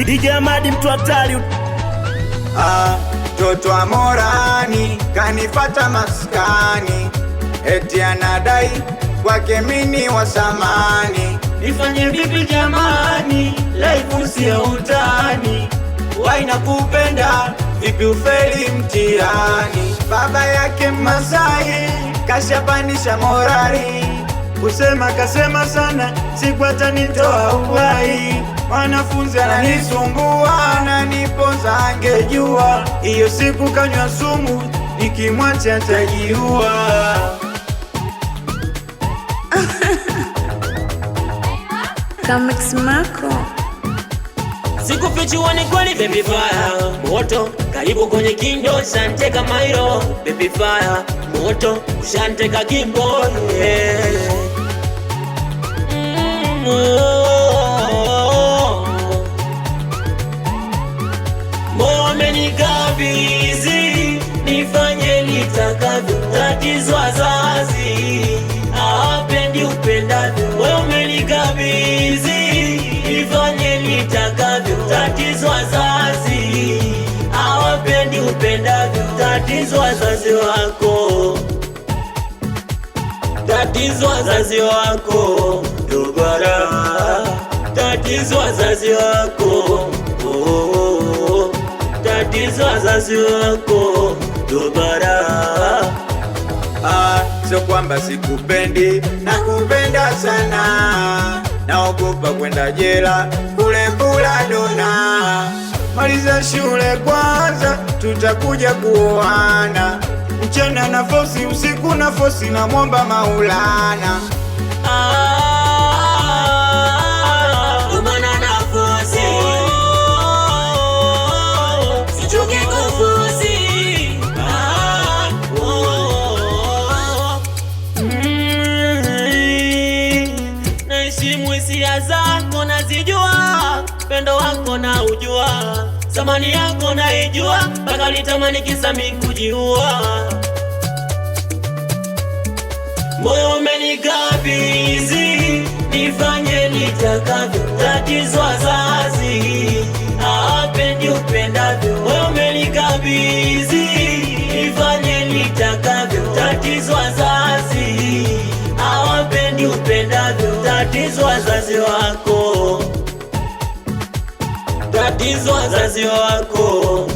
DJ Amadi mtu hatari. Toto wa Morani kanifata maskani, eti anadai kwake mini wa samani. Nifanye vipi jamani, life sio utani. Waina kupenda vipi ufeli mtihani. Baba yake Masai kashapanisha morali, kusema kasema sana siku atanitoa uhai. Wanafunzi ananisumbua, ananiponza angejua. Iyo siku kanywa sumu, nikimwacha atajiua. Kamix Marco. Sikufichi ni kweli baby fire moto, karibu kwenye kindo shanteka mairo. Baby fire moto, shanteka kimbo yeah. Momenikabizi nifanye nitakavyo, tatizo wazazi hawapendi upendavyo. Momenikabizi nifanye nitakavyo, tatizo wazazi hawapendi upendavyo. Tatizo wazazi wako, tatizo wazazi wako dogara, tatizo wazazi wako tatizo wazazi wako dogara. Sio kwamba sikupendi, nakupenda sana. Naogopa kwenda jela kule kula dona. Maliza shule kwanza, tutakuja kuoana. Mchana na fosi, usiku na fosi, na mwomba Maulana. Umana na fosi, sichoke kufosi. Naheshimu hisia zako nazijua, pendo wako na ujua, samani yako naijua, mpaka litamani kisa kujiua. Moyo umenikabidhi nifanye nitakavyo, tatizo wazazi hawapendi upendavyo. Moyo umenikabidhi nifanye nitakavyo, tatizo wazazi hawapendi upendavyo. Tatizo wazazi wako, tatizo wazazi wako.